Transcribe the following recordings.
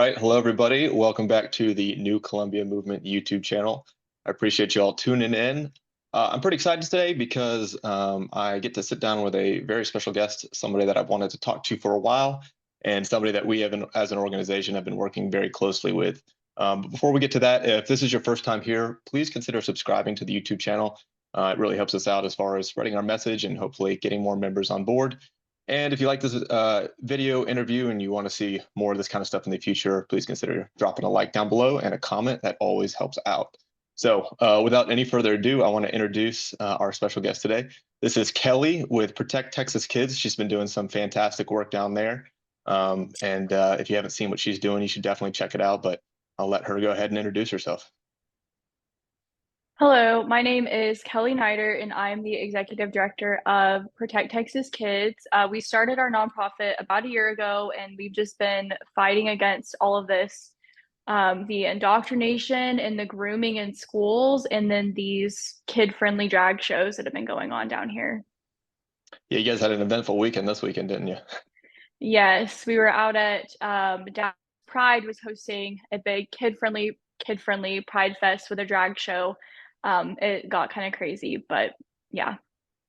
right. Hello, everybody. Welcome back to the New Columbia Movement YouTube channel. I appreciate you all tuning in. I'm pretty excited today because I get to sit down with a very special guest, somebody that I've wanted to talk to for a while, and somebody that we have, as an organization, have been working very closely with. But before we get to that, if this is your first time here, please consider subscribing to the YouTube channel. It really helps us out as far as spreading our message and hopefully getting more members on board. And if you like this video interview and you want to see more of this kind of stuff in the future, please consider dropping a like down below and a comment. That always helps out. So without any further ado, I want to introduce our special guest today. This is Kelly with Protect Texas Kids. She's been doing some fantastic work down there. And if you haven't seen what she's doing, you should definitely check it out. But I'll let her go ahead and introduce herself. Hello, my name is Kelly Nider, and I'm the executive director of Protect Texas Kids. We started our nonprofit about a year ago, and we've just been fighting against all of this, the indoctrination and the grooming in schools, and then these kid-friendly drag shows that have been going on down here. Yeah, you guys had an eventful weekend this weekend, didn't you? Yes, we were out at Dallas Pride was hosting a big kid-friendly Pride Fest with a drag show. It got kind of crazy, but yeah.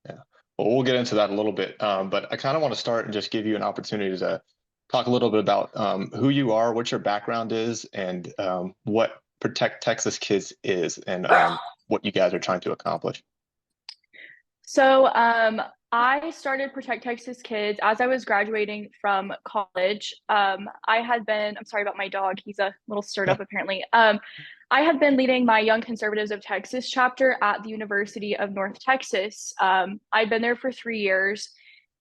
Yeah. Well, we'll get into that a little bit. But I kind of want to start and just give you an opportunity to talk a little bit about who you are, what your background is, and what Protect Texas Kids is, and what you guys are trying to accomplish. So I started Protect Texas Kids as I was graduating from college. I'm sorry about my dog. He's a little stirred up apparently. I had been leading my Young Conservatives of Texas chapter at the University of North Texas. I'd been there for 3 years.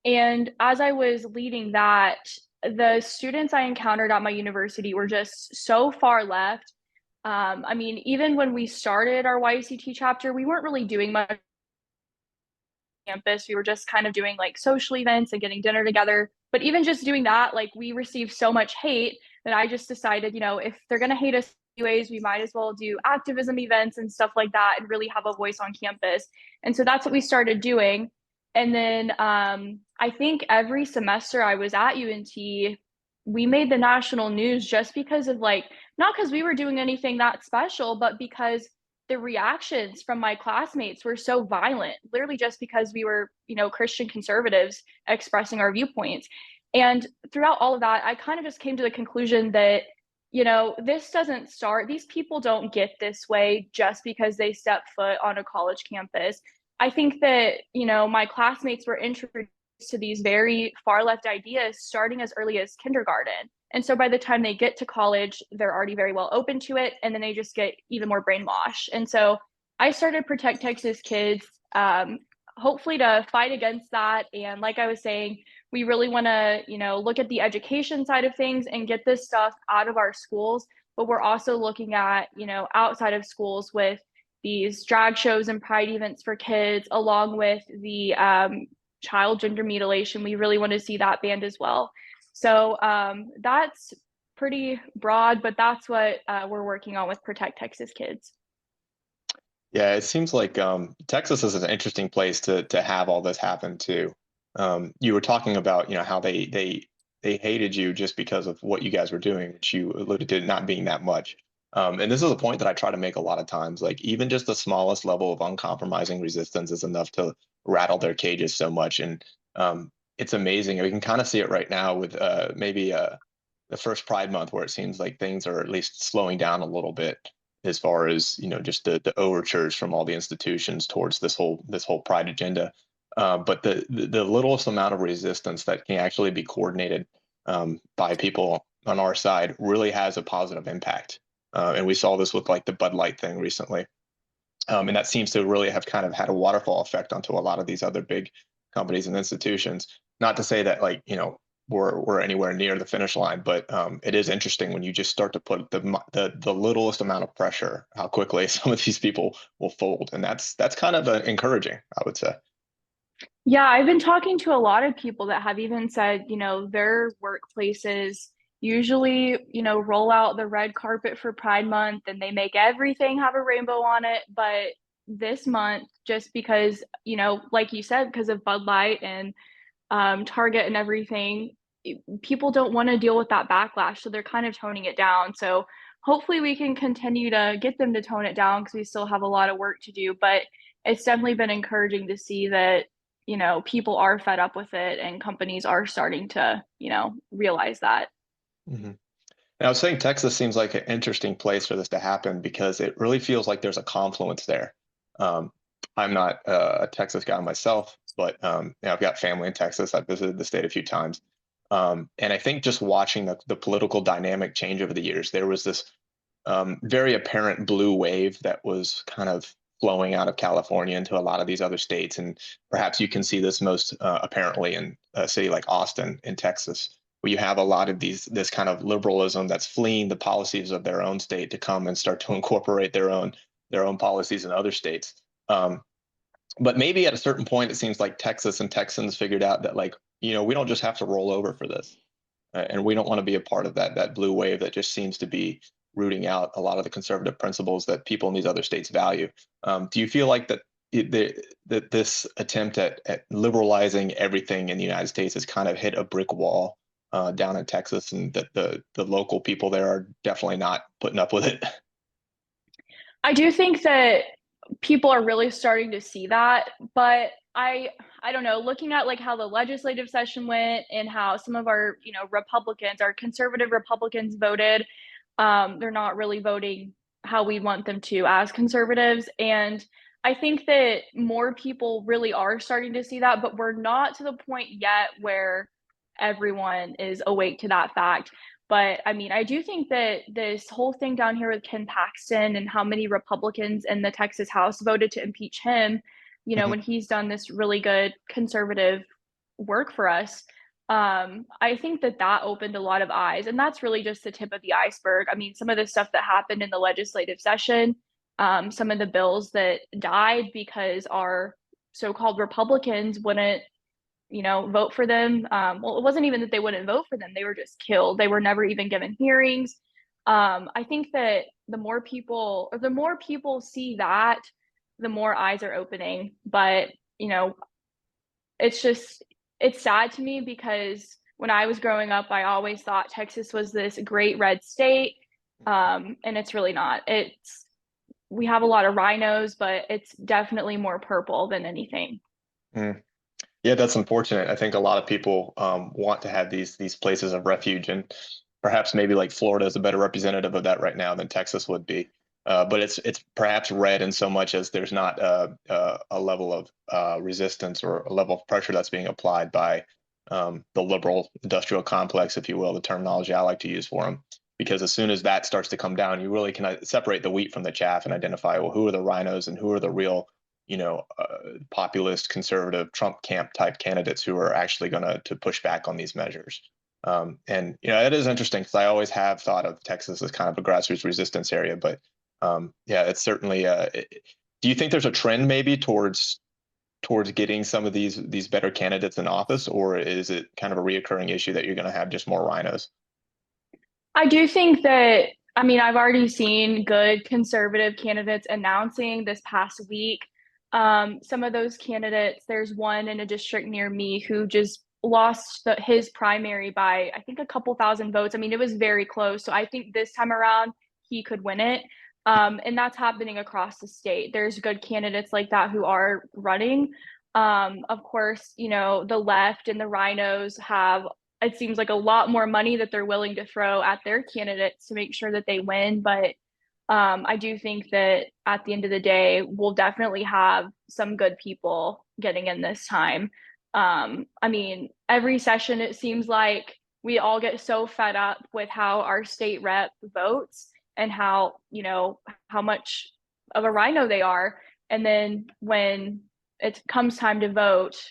And as I was leading that, the students I encountered at my university were just so far left. I mean, even when we started our YCT chapter, we weren't really doing much campus. We were just kind of doing like social events and getting dinner together. But even just doing that, like we received so much hate that I just decided, if they're going to hate us anyways, we might as well do activism events and stuff like that and really have a voice on campus. And so that's what we started doing. And then I think every semester I was at UNT, we made the national news just because of not because we were doing anything that special, but because the reactions from my classmates were so violent, literally just because we were, Christian conservatives expressing our viewpoints. And throughout all of that, I kind of just came to the conclusion that, this doesn't start, these people don't get this way just because they step foot on a college campus. I think that, my classmates were introduced to these very far left ideas starting as early as kindergarten. And so by the time they get to college, they're already very well open to it. And then they just get even more brainwashed. And so I started Protect Texas Kids, hopefully to fight against that. And like I was saying, we really want to, look at the education side of things and get this stuff out of our schools. But we're also looking at, outside of schools with these drag shows and pride events for kids, along with the child gender mutilation. We really want to see that banned as well. So that's pretty broad, but that's what we're working on with Protect Texas Kids. Yeah, it seems like Texas is an interesting place to have all this happen too. You were talking about, how they hated you just because of what you guys were doing, which you alluded to not being that much. And this is a point that I try to make a lot of times. Like even just the smallest level of uncompromising resistance is enough to rattle their cages so much. And it's amazing. We can kind of see it right now with maybe the first Pride Month, where it seems like things are at least slowing down a little bit as far as just the overtures from all the institutions towards this whole Pride agenda. But the littlest amount of resistance that can actually be coordinated by people on our side really has a positive impact. And we saw this with like the Bud Light thing recently. And that seems to really have kind of had a waterfall effect onto a lot of these other big companies and institutions. Not to say that we're anywhere near the finish line, but it is interesting when you just start to put the littlest amount of pressure, how quickly some of these people will fold, and that's kind of encouraging, I would say. Yeah, I've been talking to a lot of people that have even said, their workplaces usually, roll out the red carpet for Pride Month and they make everything have a rainbow on it. But this month, just because, like you said, because of Bud Light and Target and everything, people don't want to deal with that backlash, so they're kind of toning it down. So hopefully we can continue to get them to tone it down because we still have a lot of work to do. But it's definitely been encouraging to see that, people are fed up with it and companies are starting to, realize that. Hmm. And I was saying Texas seems like an interesting place for this to happen because it really feels like there's a confluence there. Um, I'm not a Texas guy myself, but I've got family in Texas. I've visited the state a few times. And I think just watching the political dynamic change over the years, there was this very apparent blue wave that was kind of flowing out of California into a lot of these other states. And perhaps you can see this most apparently in a city like Austin in Texas, where you have a lot of this kind of liberalism that's fleeing the policies of their own state to come and start to incorporate their own policies in other states. Um, but maybe at a certain point, it seems like Texas and Texans figured out that like, we don't just have to roll over for this. And we don't want to be a part of that blue wave that just seems to be rooting out a lot of the conservative principles that people in these other states value. Do you feel like that this attempt at liberalizing everything in the United States has kind of hit a brick wall down in Texas, and that the local people there are definitely not putting up with it? I do think that people are really starting to see that, but I don't know, looking at like how the legislative session went and how some of our, Republicans, our conservative Republicans voted, they're not really voting how we want them to as conservatives. And I think that more people really are starting to see that, but we're not to the point yet where everyone is awake to that fact. But I mean, I do think that this whole thing down here with Ken Paxton and how many Republicans in the Texas House voted to impeach him, Mhm. when he's done this really good conservative work for us, I think that that opened a lot of eyes. And that's really just the tip of the iceberg. I mean, some of the stuff that happened in the legislative session, some of the bills that died because our so called Republicans wouldn't vote for them. Well, it wasn't even that they wouldn't vote for them; they were just killed. They were never even given hearings. I think that the more people see that, the more eyes are opening. But you know, it's just it's sad to me because when I was growing up, I always thought Texas was this great red state, and it's really not. It's We have a lot of rhinos, but it's definitely more purple than anything. Mm. Yeah, that's unfortunate. I think a lot of people want to have these places of refuge, and perhaps maybe like Florida is a better representative of that right now than Texas would be. But it's perhaps red in so much as there's not a level of resistance or a level of pressure that's being applied by the liberal industrial complex, if you will, the terminology I like to use for them. Because as soon as that starts to come down, you really can separate the wheat from the chaff and identify, well, who are the rhinos and who are the real populist, conservative, Trump camp type candidates who are actually going to push back on these measures. And it is interesting because I always have thought of Texas as kind of a grassroots resistance area, but yeah, it's certainly. Do you think there's a trend maybe towards getting some of these better candidates in office, or is it kind of a reoccurring issue that you're going to have just more rhinos? I do think that, I mean, I've already seen good conservative candidates announcing this past week. Some of those candidates, there's one in a district near me who just lost his primary by, I think, a couple thousand votes. I mean, it was very close. So I think this time around, he could win it. And that's happening across the state. There's good candidates like that who are running. Of course, the left and the rhinos have, it seems like, a lot more money that they're willing to throw at their candidates to make sure that they win. But I do think that at the end of the day, we'll definitely have some good people getting in this time. I mean, every session, it seems like we all get so fed up with how our state rep votes and how much of a rhino they are. And then when it comes time to vote,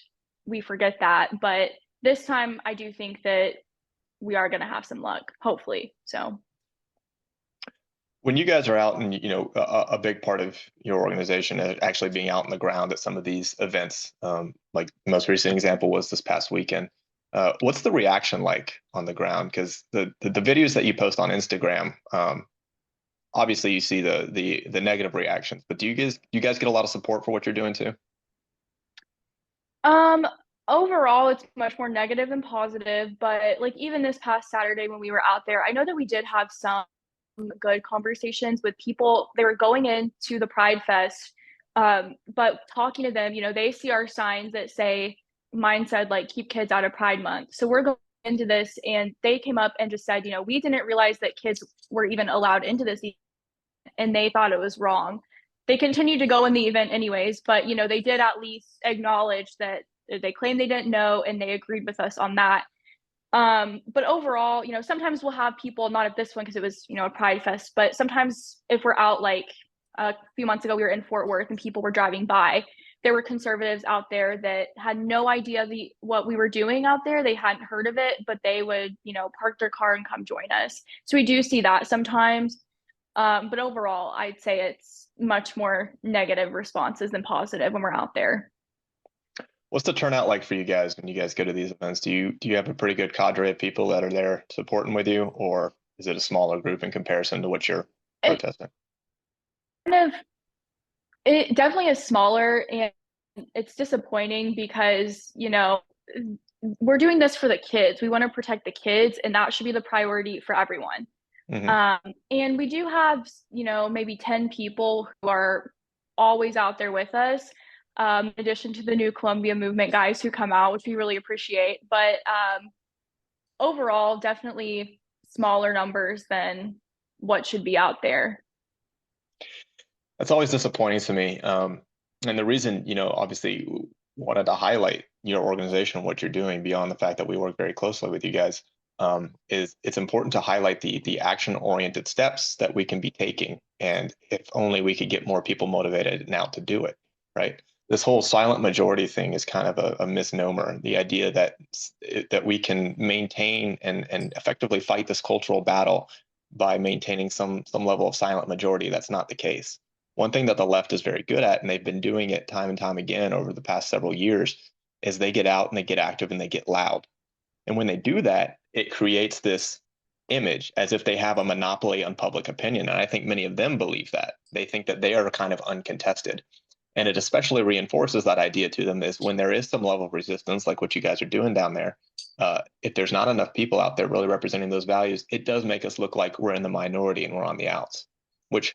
we forget that. But this time, I do think that we are going to have some luck, hopefully. So, When you guys are out, and a big part of your organization is actually being out on the ground at some of these events, like the most recent example was this past weekend. What's the reaction like on the ground? Because the videos that you post on Instagram, obviously you see the negative reactions, but do you guys get a lot of support for what you're doing too? um, Overall, it's much more negative than positive, but like even this past Saturday when we were out there, I know that we did have some good conversations with people. They were going into the Pride Fest, but talking to them, they see our signs that say, mine said like keep kids out of Pride Month. So we're going into this, and they came up and just said, we didn't realize that kids were even allowed into this, and they thought it was wrong. They continued to go in the event anyways, but they did at least acknowledge that they claimed they didn't know, and they agreed with us on that. But overall, sometimes we'll have people, not at this one because it was, a Pride Fest, but sometimes if we're out, like a few months ago, we were in Fort Worth and people were driving by. There were conservatives out there that had no idea what we were doing out there. They hadn't heard of it, but they would, park their car and come join us. So we do see that sometimes. But overall, I'd say it's much more negative responses than positive when we're out there. What's the turnout like for you guys when you guys go to these events? Do you have a pretty good cadre of people that are there supporting with you, or is it a smaller group in comparison to what you're It protesting? kind of, it definitely is smaller, and it's disappointing because, we're doing this for the kids. We want to protect the kids, and that should be the priority for everyone. Hmm. Um, and we do have, maybe 10 people who are always out there with us, in addition to the new Columbia movement guys who come out, which we really appreciate. But overall, definitely smaller numbers than what should be out there. That's always disappointing to me. And the reason, obviously wanted to highlight your organization, what you're doing beyond the fact that we work very closely with you guys, is it's important to highlight the action oriented steps that we can be taking. And if only we could get more people motivated now to do it, right? This whole silent majority thing is kind of a misnomer. The idea that we can maintain and effectively fight this cultural battle by maintaining some level of silent majority, that's not the case. One thing that the left is very good at, and they've been doing it time and time again over the past several years, is they get out and they get active and they get loud. And when they do that, it creates this image as if they have a monopoly on public opinion. And I think many of them believe that. They think that they are kind of uncontested. And it especially reinforces that idea to them is when there is some level of resistance, like what you guys are doing down there, if there's not enough people out there really representing those values, it does make us look like we're in the minority and we're on the outs, which,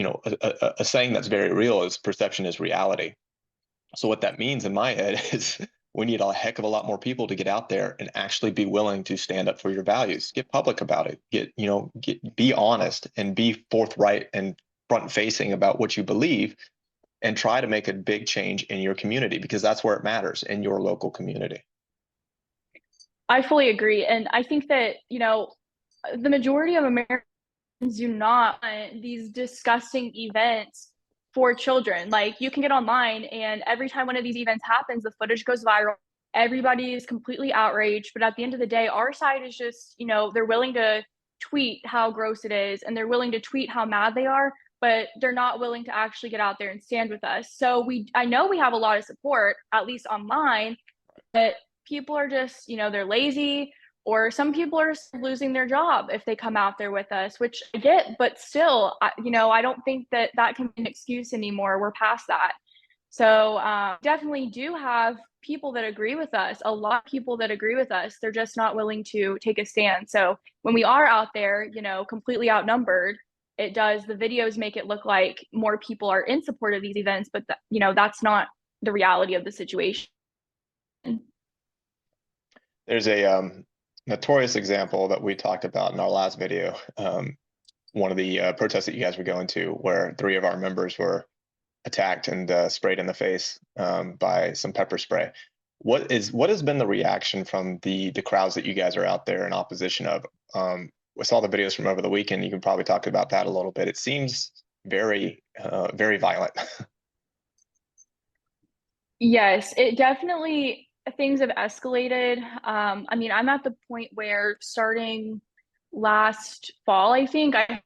a saying that's very real is perception is reality. So what that means in my head is we need a heck of a lot more people to get out there and actually be willing to stand up for your values, get public about it, be honest and be forthright and front facing about what you believe, and try to make a big change in your community because that's where it matters, in your local community. I fully agree. And I think that, the majority of Americans do not want these disgusting events for children. Like you can get online, and every time one of these events happens, the footage goes viral. Everybody is completely outraged. But at the end of the day, our side is just, they're willing to tweet how gross it is, and they're willing to tweet how mad they are, but they're not willing to actually get out there and stand with us. So I know we have a lot of support, at least online, but people are just, they're lazy, or some people are losing their job if they come out there with us, which I get, but still, I don't think that that can be an excuse anymore. We're past that. So definitely do have people that agree with us, a lot of people that agree with us. They're just not willing to take a stand. So when we are out there, completely outnumbered, the videos make it look like more people are in support of these events, but that's not the reality of the situation. There's a notorious example that we talked about in our last video. One of the protests that you guys were going to, where 3 of our members were attacked and sprayed in the face by some pepper spray. What has been the reaction from the crowds that you guys are out there in opposition of? We saw the videos from over the weekend. You can probably talk about that a little bit. It seems very very violent. Yes, it definitely, things have escalated. I mean, I'm at the point where starting last fall, I think I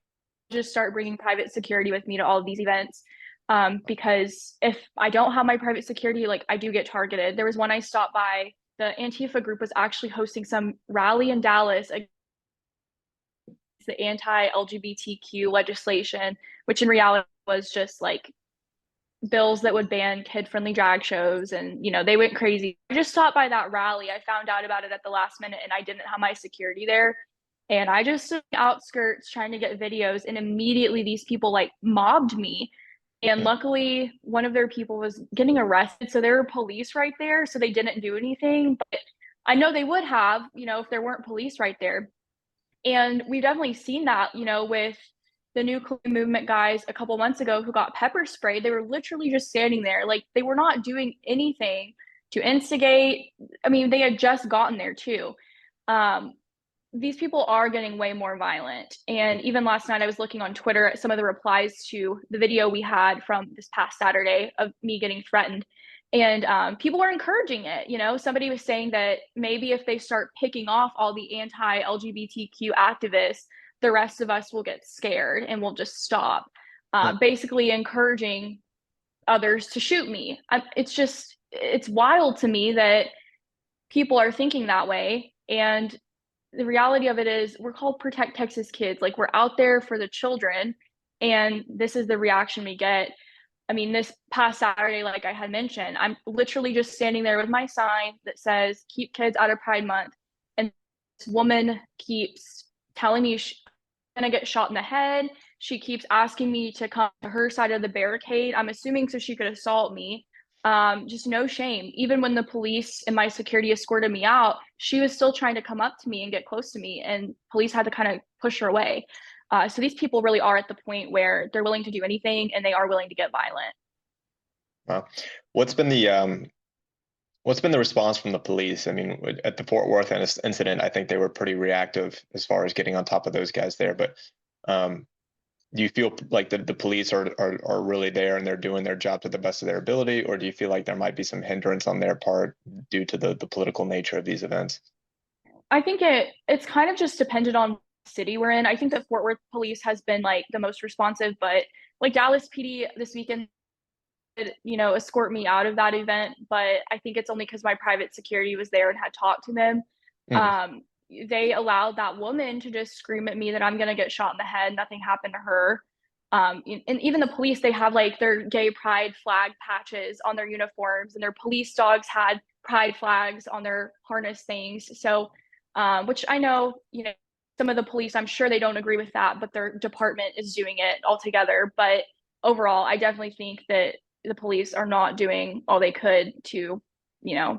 just start bringing private security with me to all of these events. Because if I don't have my private security, like I do get targeted. There was one I stopped by. The Antifa group was actually hosting some rally in Dallas against the anti-LGBTQ legislation, which in reality was just like bills that would ban kid-friendly drag shows, and they went crazy. I just stopped by that rally. I found out about it at the last minute, and I didn't have my security there. And I just stood on the outskirts trying to get videos, and immediately these people like mobbed me. And Mm, luckily, one of their people was getting arrested, so there were police right there, so they didn't do anything. But I know they would have, if there weren't police right there. And we've definitely seen that, with the nuclear movement guys a couple months ago who got pepper sprayed. They were literally just standing there. Like they were not doing anything to instigate. I mean, they had just gotten there too. Um, these people are getting way more violent. And even last night, I was looking on Twitter at some of the replies to the video we had from this past Saturday of me getting threatened. And people were encouraging it. Somebody was saying that maybe if they start picking off all the anti LGBTQ activists, the rest of us will get scared and we'll just stop. mm. Basically, encouraging others to shoot me. It's wild to me that people are thinking that way. And the reality of it is we're called Protect Texas Kids. Like we're out there for the children, and this is the reaction we get. I mean, this past Saturday, like I had mentioned, I'm literally just standing there with my sign that says keep kids out of Pride Month. And this woman keeps telling me she's gonna get shot in the head. She keeps asking me to come to her side of the barricade. I'm assuming so she could assault me. Just no shame. Even when the police and my security escorted me out, she was still trying to come up to me and get close to me, and police had to kind of push her away. So these people really are at the point where they're willing to do anything and they are willing to get violent. Wow. What's been the what's been the response from the police? I mean, at the Fort Worth incident, I think they were pretty reactive as far as getting on top of those guys there. But um, do you feel like the police are really there and they're doing their job to the best of their ability, or do you feel like there might be some hindrance on their part due to the political nature of these events? I think it's kind of just dependent on the city we're in. I think that Fort Worth police has been like the most responsive, but like Dallas PD this weekend, escort me out of that event. But I think it's only because my private security was there and had talked to them. Mm, Um, they allowed that woman to just scream at me that I'm gonna get shot in the head. Nothing happened to her. And even the police, they have like their gay pride flag patches on their uniforms, and their police dogs had pride flags on their harness things. So, which I know, some of the police, I'm sure they don't agree with that, but their department is doing it altogether. But overall, I definitely think that the police are not doing all they could to,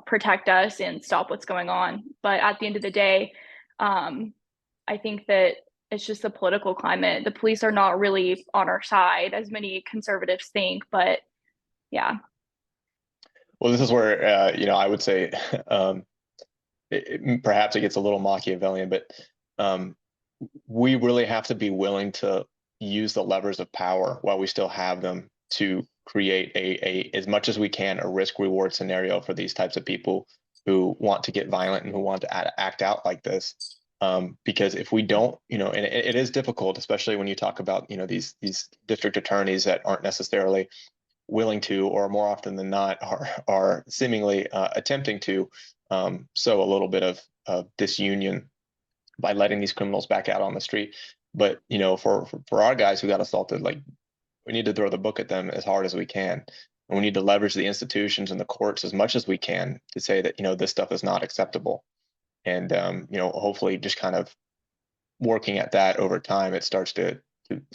protect us and stop what's going on. But at the end of the day, I think that it's just the political climate. The police are not really on our side, as many conservatives think. But yeah, well, this is where I would say perhaps it gets a little Machiavellian, but um, we really have to be willing to use the levers of power while we still have them to create a as much as we can a risk reward scenario for these types of people who want to get violent and who want to act out like this. Because if we don't, and it is difficult, especially when you talk about, these district attorneys that aren't necessarily willing to, or more often than not, are seemingly attempting to sow a little bit of disunion by letting these criminals back out on the street. But for our guys who got assaulted, like we need to throw the book at them as hard as we can, and we need to leverage the institutions and the courts as much as we can to say that this stuff is not acceptable. And hopefully, just kind of working at that over time, it starts to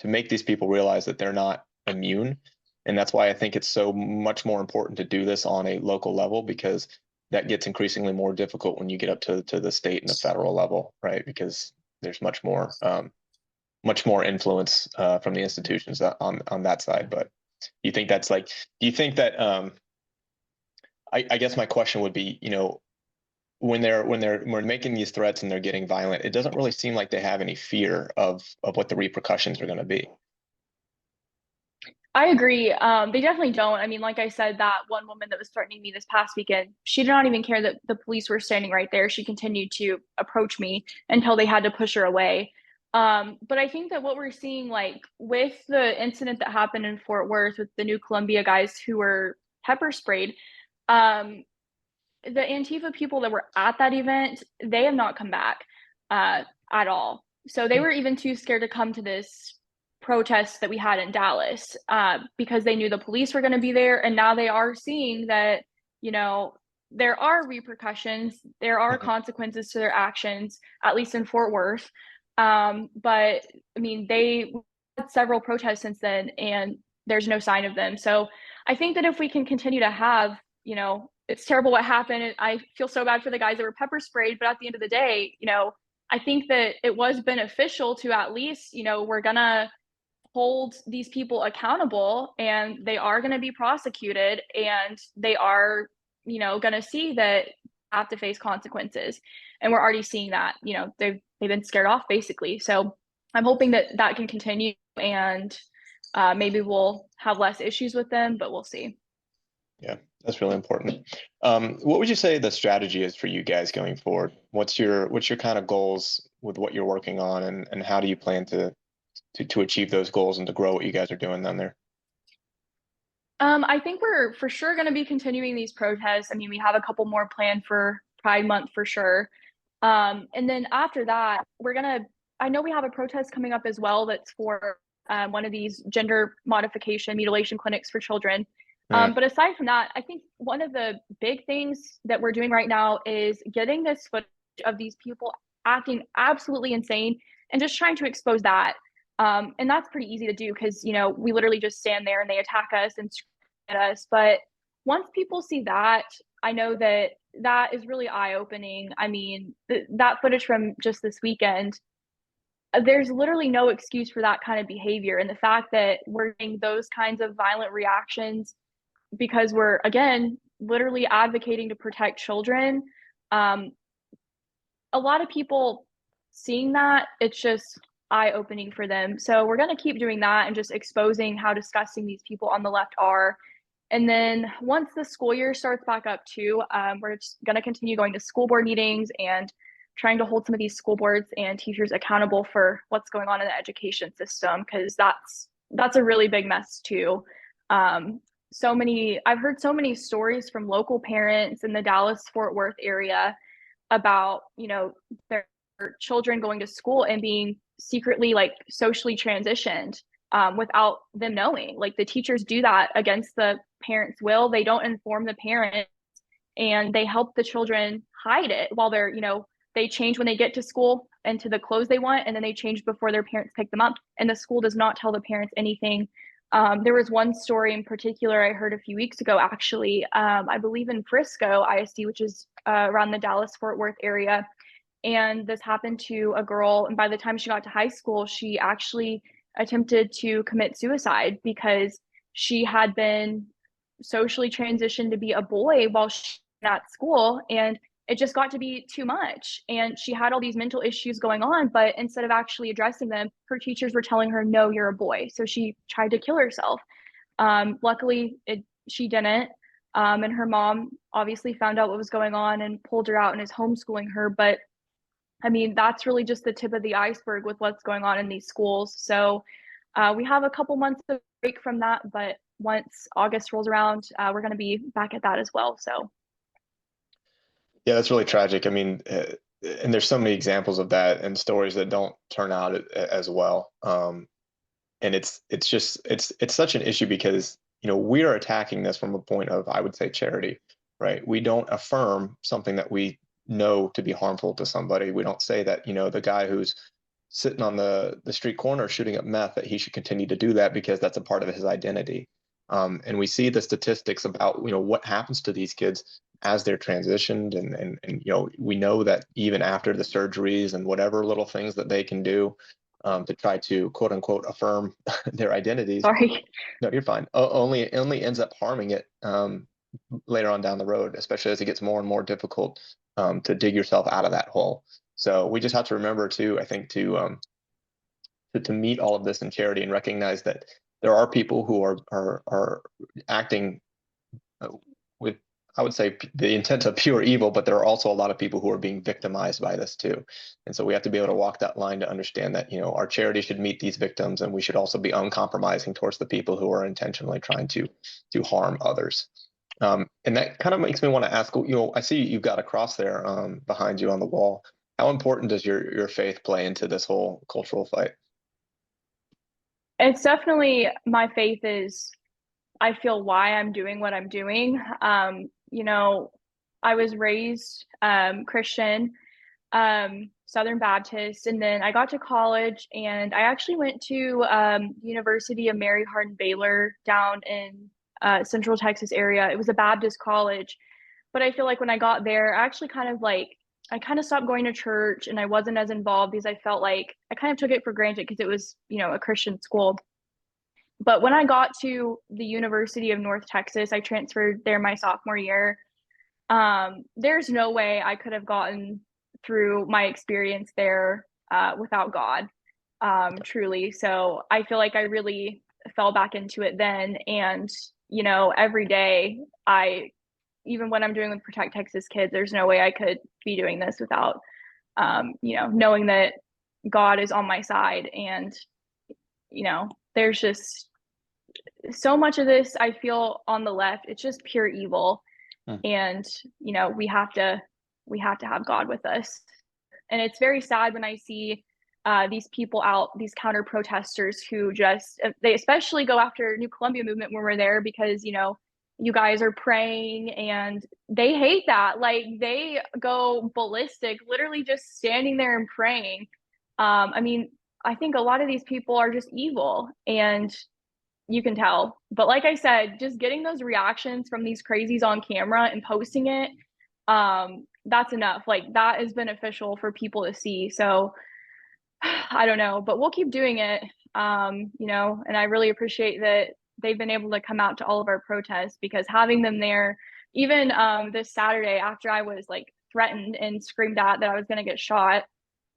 make these people realize that they're not immune. And that's why I think it's so much more important to do this on a local level, because that gets increasingly more difficult when you get up to the state and the federal level, right? Because there's much more influence from the institutions on that side. But you think that's like, do you think that I guess my question would be, when making these threats and they're getting violent, it doesn't really seem like they have any fear of what the repercussions are going to be. I agree. They definitely don't. I mean, like I said, that one woman that was threatening me this past weekend, she did not even care that the police were standing right there. She continued to approach me until they had to push her away. But I think that what we're seeing, like with the incident that happened in Fort Worth with the New Columbia guys who were pepper sprayed, um, the Antifa people that were at that event, they have not come back at all. So they were even too scared to come to this protests that we had in Dallas, because they knew the police were going to be there, and now they are seeing that, you know, there are repercussions, there are Mhm. consequences to their actions, at least in Fort Worth. But I mean, they had several protests since then, and there's no sign of them. So I think that if we can continue to have, you know, it's terrible what happened. I feel so bad for the guys that were pepper sprayed, but at the end of the day, you know, I think that it was beneficial to at least, you know, we're gonna hold these people accountable and they are going to be prosecuted and they are, you know, going to see that have to face consequences. And we're already seeing that, you know, they've been scared off basically. So I'm hoping that that can continue, and maybe we'll have less issues with them, but we'll see. Yeah, that's really important. What would you say the strategy is for you guys going forward? What's your kind of goals with what you're working on, and how do you plan to achieve those goals and to grow what you guys are doing down there? I think we're for sure going to be continuing these protests. I mean, we have a couple more planned for Pride Month for sure. And then after that, I know we have a protest coming up as well that's for one of these gender modification mutilation clinics for children. Mm, But aside from that, I think one of the big things that we're doing right now is getting this footage of these people acting absolutely insane and just trying to expose that. And that's pretty easy to do because, you know, we literally just stand there and they attack us and scream at us. But once people see that, I know that that is really eye opening. I mean, that footage from just this weekend, there's literally no excuse for that kind of behavior. And the fact that we're getting those kinds of violent reactions because we're, again, literally advocating to protect children. Um, a lot of people seeing that, it's just eye opening for them. So we're going to keep doing that and just exposing how disgusting these people on the left are. And then once the school year starts back up too, we're just going to continue going to school board meetings and trying to hold some of these school boards and teachers accountable for what's going on in the education system, because that's a really big mess too. I've heard so many stories from local parents in the Dallas Fort Worth area about, you know, their children going to school and being secretly like socially transitioned, without them knowing. Like the teachers do that against the parents' will. They don't inform the parent and they help the children hide it while they're, you know, they change when they get to school into the clothes they want, and then they change before their parents pick them up. And the school does not tell the parents anything. There was one story in particular I heard a few weeks ago, actually, I believe in Frisco ISD, which is around the Dallas Fort Worth area. And this happened to a girl. And by the time she got to high school, she actually attempted to commit suicide because she had been socially transitioned to be a boy while she was at school. And it just got to be too much. And she had all these mental issues going on, but instead of actually addressing them, her teachers were telling her, no, you're a boy. So she tried to kill herself. Luckily, she didn't. And her mom obviously found out what was going on and pulled her out and is homeschooling her. But I mean, that's really just the tip of the iceberg with what's going on in these schools. So we have a couple months of break from that, but once August rolls around, we're going to be back at that as well. So yeah, that's really tragic. I mean, and there's so many examples of that and stories that don't turn out as well. And it's such an issue because we are attacking this from a point of, I would say, charity, right? We don't affirm something that we know to be harmful to somebody. We don't say that the guy who's sitting on the street corner shooting up meth, that he should continue to do that because that's a part of his identity. And we see the statistics about what happens to these kids as they're transitioned, and we know that even after the surgeries and whatever little things that they can do to try to quote unquote affirm their identities. sorry. No, you're fine. Only ends up harming it later on down the road, especially as it gets more and more difficult to dig yourself out of that hole. So we just have to remember too, I think, to meet all of this in charity and recognize that there are people who are acting with, I would say, the intent of pure evil, but there are also a lot of people who are being victimized by this too. And so we have to be able to walk that line to understand that, our charity should meet these victims, and we should also be uncompromising towards the people who are intentionally trying to harm others. And that kind of makes me want to ask, I see you've got a cross there behind you on the wall. How important does your faith play into this whole cultural fight? It's definitely my faith is I feel why I'm doing what I'm doing. You know, I was raised Christian, Southern Baptist, and then I got to college and I actually went to University of Mary Hardin Baylor down in Central Texas area. It was a Baptist college, but I feel like when I got there, I actually kind of like I kind of stopped going to church and I wasn't as involved because I felt like I kind of took it for granted because it was, a Christian school. But when I got to the University of North Texas, I transferred there my sophomore year. There's no way I could have gotten through my experience there without God, truly. So I feel like I really fell back into it then. And, every day even when I'm doing with Protect Texas Kids, there's no way I could be doing this without, knowing that God is on my side. And, there's just so much of this I feel on the left, it's just pure evil. Mm. And, we have to have God with us. And it's very sad when I see these people out, these counter protesters who just they especially go after New Columbia movement when we're there because you guys are praying and they hate that. Like they go ballistic, literally just standing there and praying. I mean, I think a lot of these people are just evil and you can tell. But like I said, just getting those reactions from these crazies on camera and posting it, that's enough. Like that is beneficial for people to see. So I don't know, but we'll keep doing it. And I really appreciate that they've been able to come out to all of our protests because having them there, even this Saturday after I was like threatened and screamed at that I was going to get shot,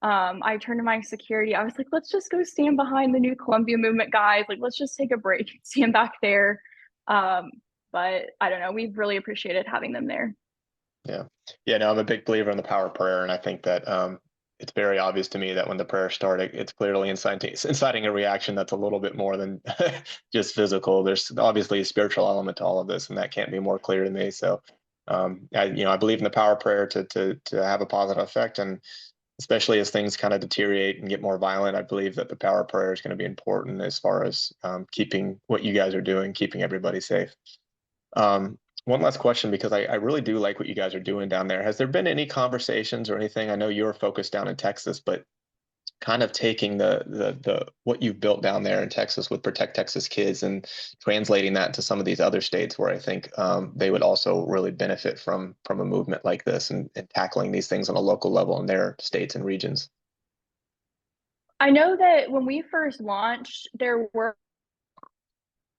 I turned to my security. I was like, let's just go stand behind the New Columbia movement guys. Like, let's just take a break and stand back there. Um, but I don't know. We've really appreciated having them there. Yeah. Yeah, no, I'm a big believer in the power of prayer. And I think that it's very obvious to me that when the prayer started, it's clearly inciting a reaction that's a little bit more than just physical. There's obviously a spiritual element to all of this, and that can't be more clear to me. So, I believe in the power of prayer to have a positive effect. And especially as things kind of deteriorate and get more violent, I believe that the power of prayer is going to be important as far as keeping what you guys are doing, keeping everybody safe. One last question, because I really do like what you guys are doing down there. Has there been any conversations or anything? I know you're focused down in Texas, but kind of taking the what you've built down there in Texas with Protect Texas Kids and translating that to some of these other states where I think they would also really benefit from a movement like this and tackling these things on a local level in their states and regions. I know that when we first launched, there were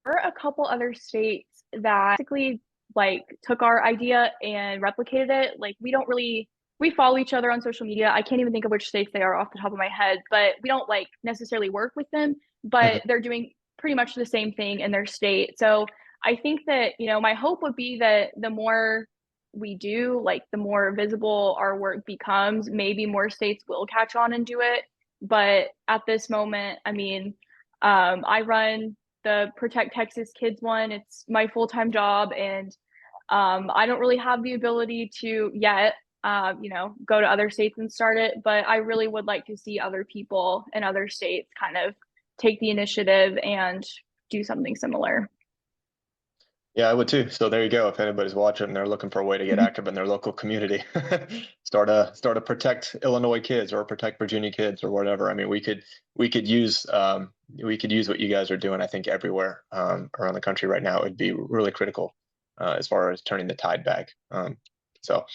a couple other states that basically like took our idea and replicated it. Like we follow each other on social media. I can't even think of which states they are off the top of my head, but we don't like necessarily work with them, but Mhm. they're doing pretty much the same thing in their state. So I think that, my hope would be that the more we do, like the more visible our work becomes, maybe more states will catch on and do it. But at this moment, I mean, I run the Protect Texas Kids one. It's my full-time job, and I don't really have the ability to yet, go to other states and start it. But I really would like to see other people in other states kind of take the initiative and do something similar. Yeah, I would too. So there you go. If anybody's watching and they're looking for a way to get active in their local community, start a Protect Illinois Kids or Protect Virginia Kids or whatever. I mean, we could use what you guys are doing. I think everywhere around the country right now, it would be really critical as far as turning the tide back. So,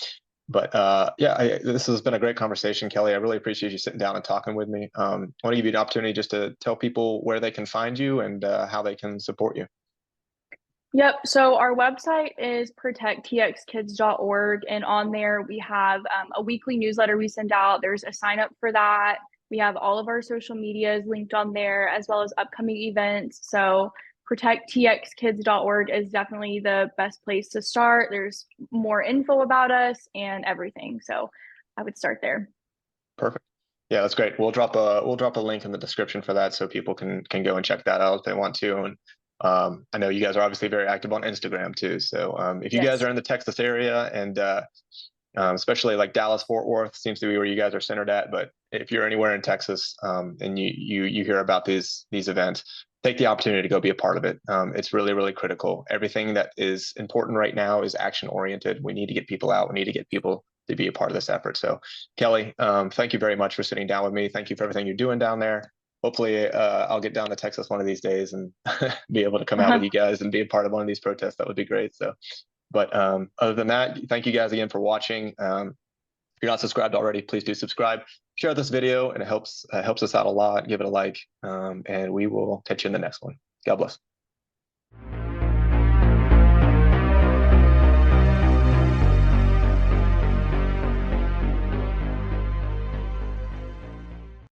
but yeah, this has been a great conversation, Kelly. I really appreciate you sitting down and talking with me. I want to give you an opportunity just to tell people where they can find you and how they can support you. Yep. So our website is protecttxkids.org. And on there, we have a weekly newsletter we send out. There's a sign up for that. We have all of our social medias linked on there, as well as upcoming events. So protecttxkids.org is definitely the best place to start. There's more info about us and everything. So I would start there. Perfect. Yeah, that's great. We'll drop a link in the description for that so people can go and check that out if they want to. And I know you guys are obviously very active on Instagram too. So if you guys Yes. are in the Texas area and especially like Dallas, Fort Worth seems to be where you guys are centered at. But if you're anywhere in Texas and you hear about these events, take the opportunity to go be a part of it. It's really, really critical. Everything that is important right now is action oriented. We need to get people out. We need to get people to be a part of this effort. So, Kelly, thank you very much for sitting down with me. Thank you for everything you're doing down there. Hopefully, I'll get down to Texas one of these days and be able to come out with you guys and be a part of one of these protests. That would be great. So, but other than that, thank you guys again for watching. If you're not subscribed already, please do subscribe. Share this video, and it helps us out a lot. Give it a like, and we will catch you in the next one. God bless.